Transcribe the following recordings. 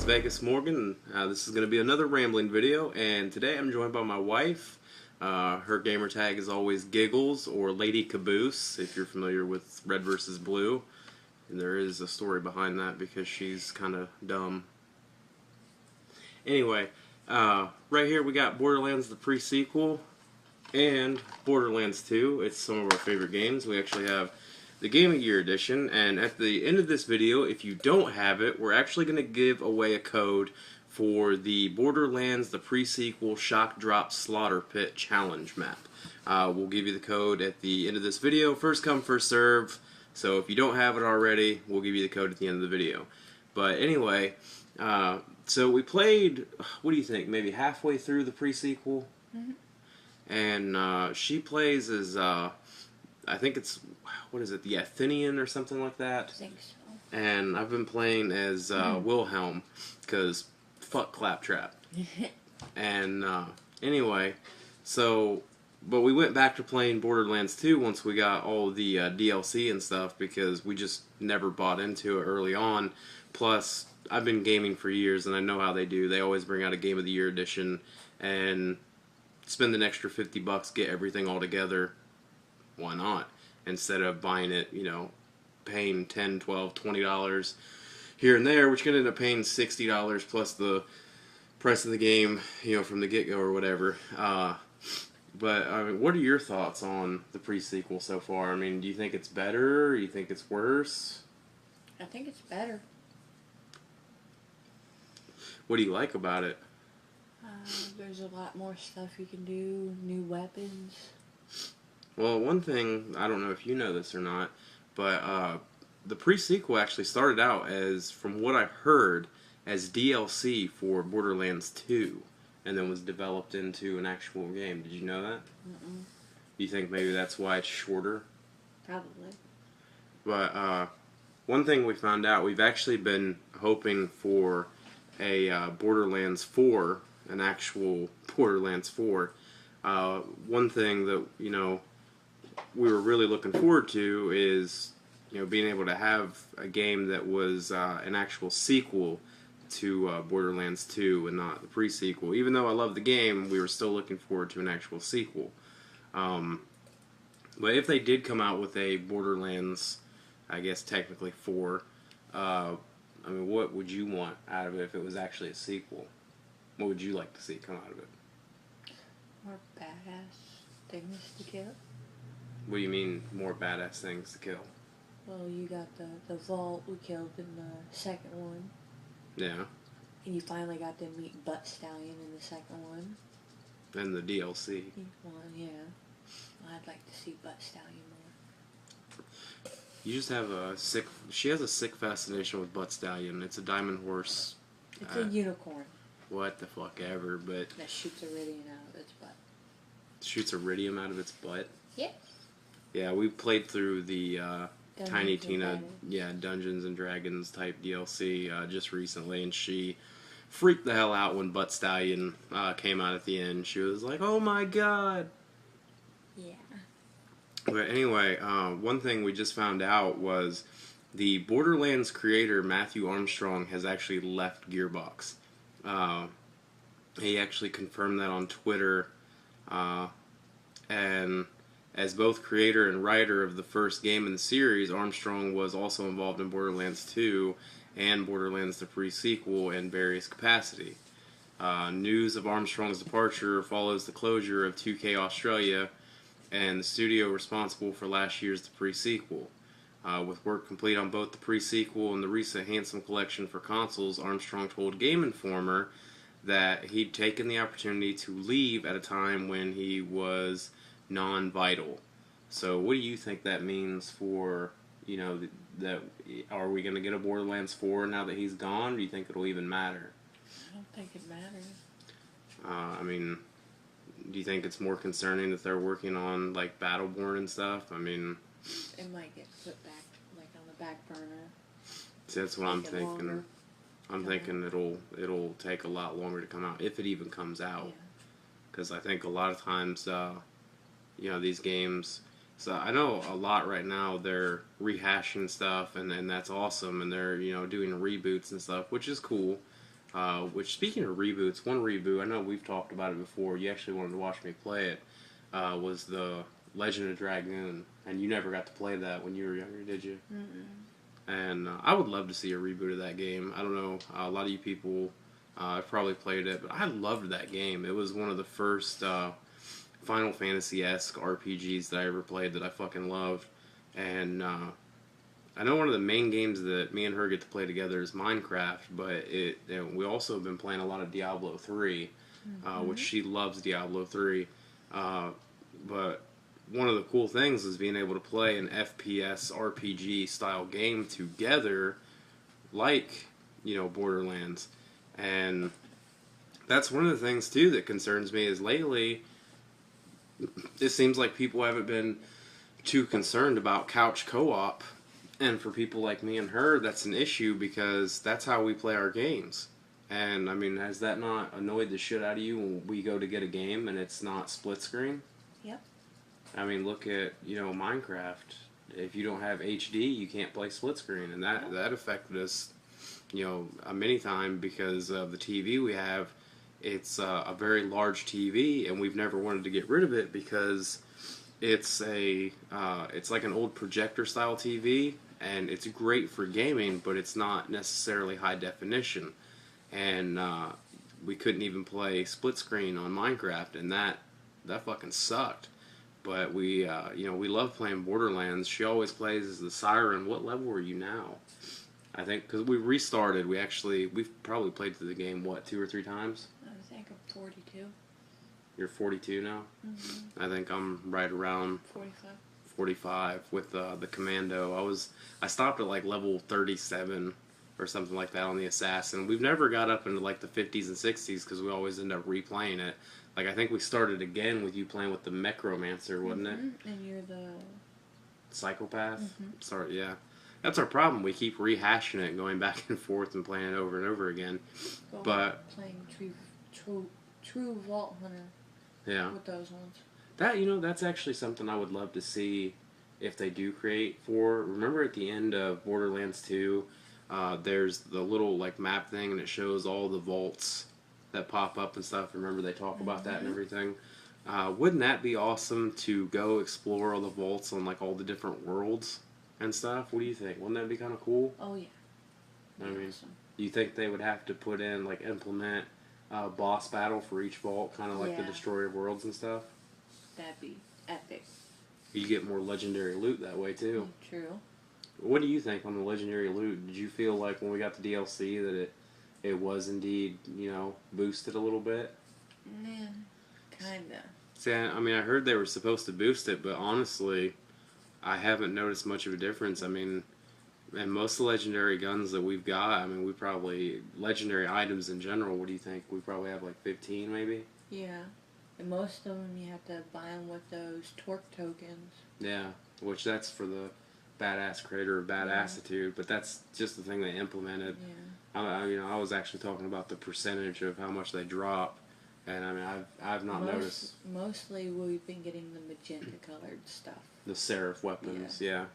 Vegas Morgan. This is going to be another rambling video, and today I'm joined by my wife. Her gamer tag is always Giggles or Lady Caboose, if you're familiar with Red vs. Blue. And there is a story behind that because she's kind of dumb. Anyway, right here we got BorderLands the pre-sequel and BorderLands 2. It's some of our favorite games. We actually have the Game of Year edition, and at the end of this video, if you don't have it, we're actually going to give away a code for the BorderLands the pre-sequel Shock Drop Slaughter Pit challenge map. We'll give you the code at the end of this video. First come, first serve. So if you don't have it already, we'll give you the code at the end of the video. But anyway, so we played, what do you think, maybe halfway through the pre-sequel? Mm-hmm. And she plays as, I think it's, what is it, the Athenian or something like that? I think so. And I've been playing as Wilhelm, because fuck Claptrap. And anyway, so, but we went back to playing BorderLands 2 once we got all the DLC and stuff, because we just never bought into it early on. Plus, I've been gaming for years, and I know how they do. They always bring out a Game of the Year edition, and spend an extra $50, get everything all together. Why not? Instead of buying it, you know, paying $10, $12, $20 here and there, which could end up paying $60 plus the price of the game, you know, from the get-go or whatever. But, I mean, what are your thoughts on the pre-sequel so far? I mean, do you think it's better? Do you think it's worse? I think it's better. What do you like about it? There's a lot more stuff you can do, new weapons. Well, one thing, I don't know if you know this or not, but the pre-sequel actually started out as, from what I heard, as DLC for BorderLands 2, and then was developed into an actual game. Did you know that? Mm-mm. Do you think maybe that's why it's shorter? Probably. But one thing we found out, we've actually been hoping for a BorderLands 4, an actual BorderLands 4. One thing that, you know, we were really looking forward to is, you know, being able to have a game that was an actual sequel to BorderLands 2 and not the pre-sequel. Even though I love the game, we were still looking forward to an actual sequel. But if they did come out with a BorderLands, I guess technically 4, I mean, what would you want out of it if it was actually a sequel? What would you like to see come out of it? More badass things to kill. What do you mean, more badass things to kill? Well, you got the vault we killed in the second one. Yeah. And you finally got to meet Butt Stallion in the second one. And the DLC. Well, yeah. Well, I'd like to see Butt Stallion more. You just have a sick... She has a sick fascination with Butt Stallion. It's a diamond horse. It's a unicorn. What the fuck ever, but... That shoots iridium out of its butt. Shoots iridium out of its butt? Yes. Yeah, we played through the Tiny Tina, Dragons. Dungeons and Dragons type DLC just recently, and she freaked the hell out when Butt Stallion came out at the end. She was like, "Oh my god!" Yeah. But anyway, one thing we just found out was the BorderLands creator Matthew Armstrong has actually left Gearbox. He actually confirmed that on Twitter, and as both creator and writer of the first game in the series, Armstrong was also involved in BorderLands 2 and BorderLands the pre-sequel in various capacity. News of Armstrong's departure follows the closure of 2K Australia and the studio responsible for last year's the pre-sequel. With work complete on both the pre-sequel and the recent Handsome Collection for consoles, Armstrong told Game Informer that he'd taken the opportunity to leave at a time when he was non-vital. So what do you think that means for, you know, that are we going to get a BorderLands 4 now that he's gone? Or do you think it'll even matter? I don't think it matters. I mean, do you think it's more concerning that they're working on, like, Battleborn and stuff? I mean... It might get put back, like, on the back burner. See, that's what I'm thinking. Longer. I'm thinking it'll take a lot longer to come out, if it even comes out. Because I think a lot of times... you know, these games, so I know a lot right now, they're rehashing stuff, and that's awesome, and they're, you know, doing reboots and stuff, which is cool. Which, speaking of reboots, one reboot, I know we've talked about it before, you actually wanted to watch me play it, was the Legend of Dragoon. And you never got to play that when you were younger, did you? Mm-mm. And I would love to see a reboot of that game. I don't know, a lot of you people have probably played it, but I loved that game. It was one of the first Final Fantasy-esque RPGs that I ever played that I fucking loved. And I know one of the main games that me and her get to play together is Minecraft, but we also have been playing a lot of Diablo 3, which she loves Diablo 3. But one of the cool things is being able to play an FPS RPG style game together, like, Borderlands. And that's one of the things, too, that concerns me is lately, it seems like people haven't been too concerned about couch co-op. And for people like me and her, that's an issue because that's how we play our games. And, I mean, has that not annoyed the shit out of you when we go to get a game and it's not split screen? Yep. I mean, look at, Minecraft. If you don't have HD, you can't play split screen. And that affected us, many times because of the TV we have. It's a very large TV, and we've never wanted to get rid of it because it's like an old projector style TV, and it's great for gaming, but it's not necessarily high definition. And we couldn't even play split screen on Minecraft, and that fucking sucked. But we love playing Borderlands. She always plays as the Siren. What level are you now? I think because we restarted. We've probably played through the game 2 or 3 times. I think I'm 42. You're 42 now. Mm-hmm. I think I'm right around 45 with the Commando. I stopped at like level 37 or something like that on the Assassin. We've never got up into like the 50s and 60s because we always end up replaying it. Like, I think we started again with you playing with the Necromancer, wasn't it? And you're the Psychopath? Sorry, yeah. That's our problem. We keep rehashing it, going back and forth and playing it over and over again. But playing True Vault Hunter. Yeah. With those ones. That's actually something I would love to see if they do create for. Remember at the end of Borderlands 2, there's the little like map thing, and it shows all the vaults that pop up and stuff. Remember they talk about that and everything. Wouldn't that be awesome to go explore all the vaults on like all the different worlds and stuff? What do you think? Wouldn't that be kind of cool? Oh yeah. I mean, do you think they would have to put in implement boss battle for each vault, kind of like the Destroyer of Worlds and stuff? That'd be epic. You get more legendary loot that way too. True. What do you think on the legendary loot? Did you feel like when we got the DLC that it was indeed, boosted a little bit? Yeah, kinda. See, I mean, I heard they were supposed to boost it, but honestly, I haven't noticed much of a difference. I mean, and most of the legendary guns that we've got, I mean, we probably, legendary items in general, what do you think? We probably have like 15 maybe? Yeah. And most of them you have to buy them with those torque tokens. Yeah, which that's for the badass creator of badassitude, but that's just the thing they implemented. Yeah. I was actually talking about the percentage of how much they drop, and I mean, I've not noticed. Mostly we've been getting the magenta colored stuff. The Seraph weapons, yeah.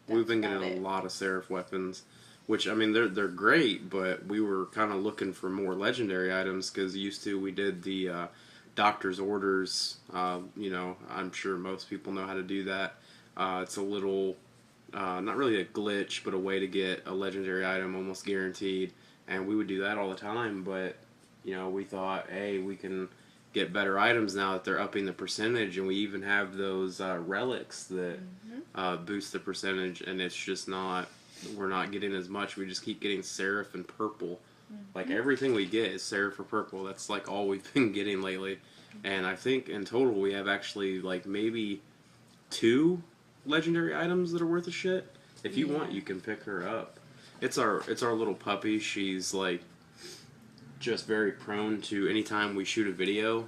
We've been getting a lot of Seraph weapons, which, I mean, they're great, but we were kind of looking for more legendary items, because we did the Doctor's Orders, I'm sure most people know how to do that. It's a little, not really a glitch, but a way to get a legendary item almost guaranteed, and we would do that all the time, but, we thought, hey, we can get better items now that they're upping the percentage, and we even have those relics that boost the percentage, and it's just we're not getting as much. We just keep getting Seraph and Purple. Like, everything we get is Seraph or Purple. That's like all we've been getting lately. And I think in total we have actually like maybe 2 legendary items that are worth a shit. If you want, you can pick her up. It's our little puppy. She's like just very prone to, anytime we shoot a video,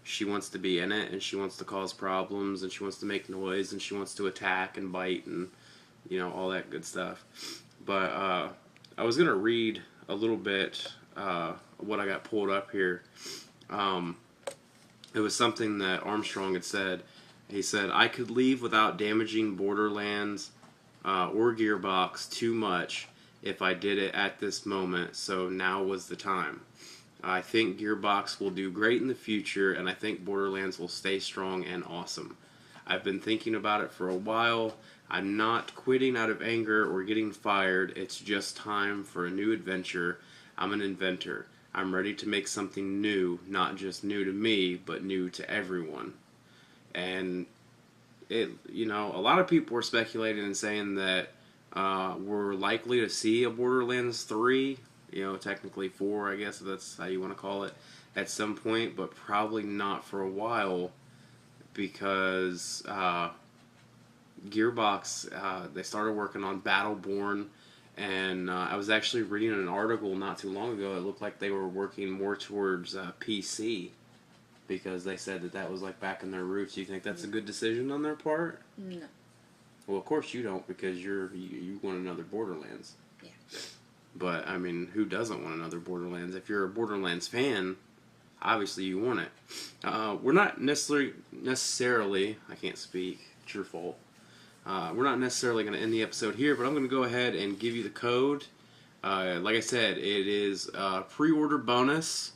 she wants to be in it, and she wants to cause problems, and she wants to make noise, and she wants to attack and bite, and all that good stuff. But I was gonna read a little bit what I got pulled up here. It was something that Armstrong had said. He said, "I could leave without damaging Borderlands or Gearbox too much, if I did it at this moment, so now was the time. I think Gearbox will do great in the future, and I think Borderlands will stay strong and awesome. I've been thinking about it for a while. I'm not quitting out of anger or getting fired. It's just time for a new adventure. I'm an inventor. I'm ready to make something new, not just new to me, but new to everyone. And it, you know, a lot of people were speculating and saying that we're likely to see a Borderlands 3, you know, technically 4, I guess if that's how you want to call it, at some point, but probably not for a while, because Gearbox, they started working on Battleborn, and I was actually reading an article not too long ago. It looked like they were working more towards PC, because they said that that was like back in their roots. Do you think that's a good decision on their part? No. Well, of course you don't, because you want another Borderlands. Yeah. But I mean, who doesn't want another Borderlands? If you're a Borderlands fan, obviously you want it. We're not necessarily, I can't speak, it's your fault. We're not necessarily going to end the episode here, but I'm going to go ahead and give you the code. Like I said, it is a pre-order bonus.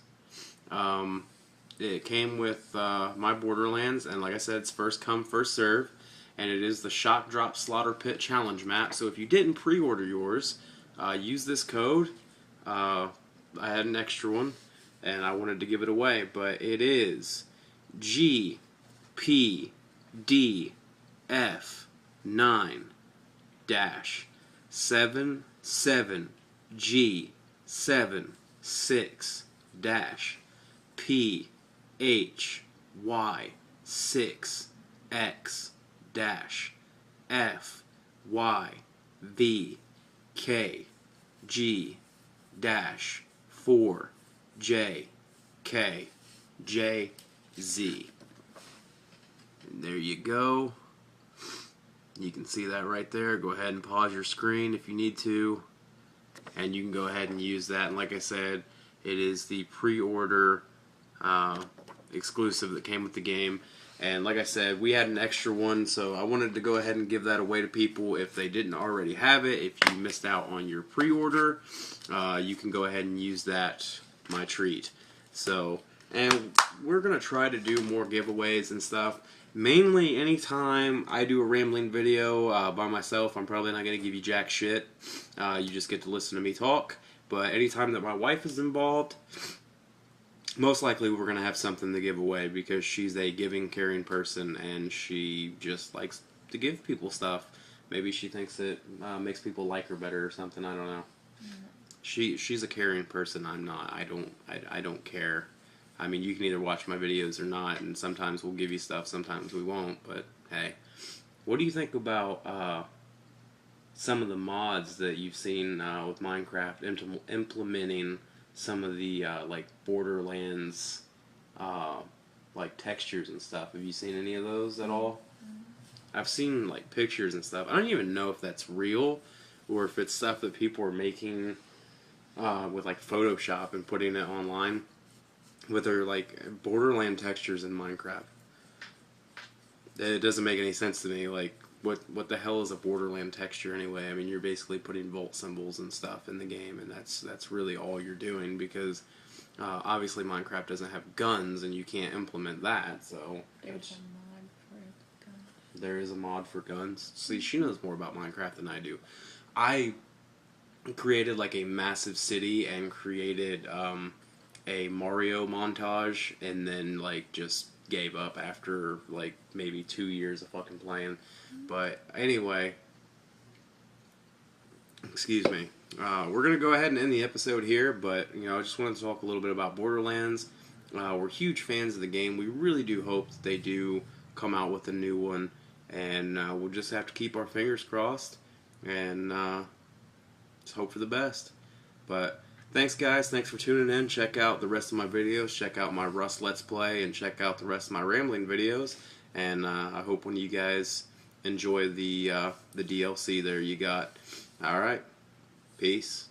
It came with my Borderlands, and like I said, it's first come, first serve. And it is the Shock Drop Slaughter Pit Challenge map. So if you didn't pre-order yours, use this code. I had an extra one, and I wanted to give it away. But it is GP-D-F-9-7G-4JKJ-Z. There you go. You can see that right there. Go ahead and pause your screen if you need to, and you can go ahead and use that. And like I said, it is the pre-order exclusive that came with the game. And like I said, we had an extra one, so I wanted to go ahead and give that away to people if they didn't already have it. If you missed out on your pre-order, you can go ahead and use that, my treat. So, and we're going to try to do more giveaways and stuff. Mainly anytime I do a rambling video by myself, I'm probably not going to give you jack shit. You just get to listen to me talk. But anytime that my wife is involved, most likely we're going to have something to give away, because she's a giving, caring person, and she just likes to give people stuff. Maybe she thinks it makes people like her better or something. I don't know. She's a caring person. I'm not. I don't care. I mean, you can either watch my videos or not, and sometimes we'll give you stuff, sometimes we won't, but hey. What do you think about some of the mods that you've seen with Minecraft implementing some of the like Borderlands like textures and stuff? Have you seen any of those at all? I've seen like pictures and stuff. I don't even know if that's real or if it's stuff that people are making with like Photoshop and putting it online with their like Borderland textures in Minecraft. It doesn't make any sense to me. Like, what the hell is a Borderland texture anyway? I mean, you're basically putting volt symbols and stuff in the game, and that's really all you're doing, because obviously Minecraft doesn't have guns, and you can't implement that. So There's a mod for guns. There is a mod for guns. See, she knows more about Minecraft than I do. I created like a massive city and created a Mario montage, and then like just gave up after like maybe 2 years of fucking playing. But anyway, excuse me. We're gonna go ahead and end the episode here, but you know, I just wanted to talk a little bit about Borderlands. We're huge fans of the game. We really do hope that they do come out with a new one, and we'll just have to keep our fingers crossed and just hope for the best. But thanks, guys. Thanks for tuning in. Check out the rest of my videos. Check out my Rust Let's Play, and check out the rest of my rambling videos. And I hope when you guys enjoy the DLC there you got. All right. Peace.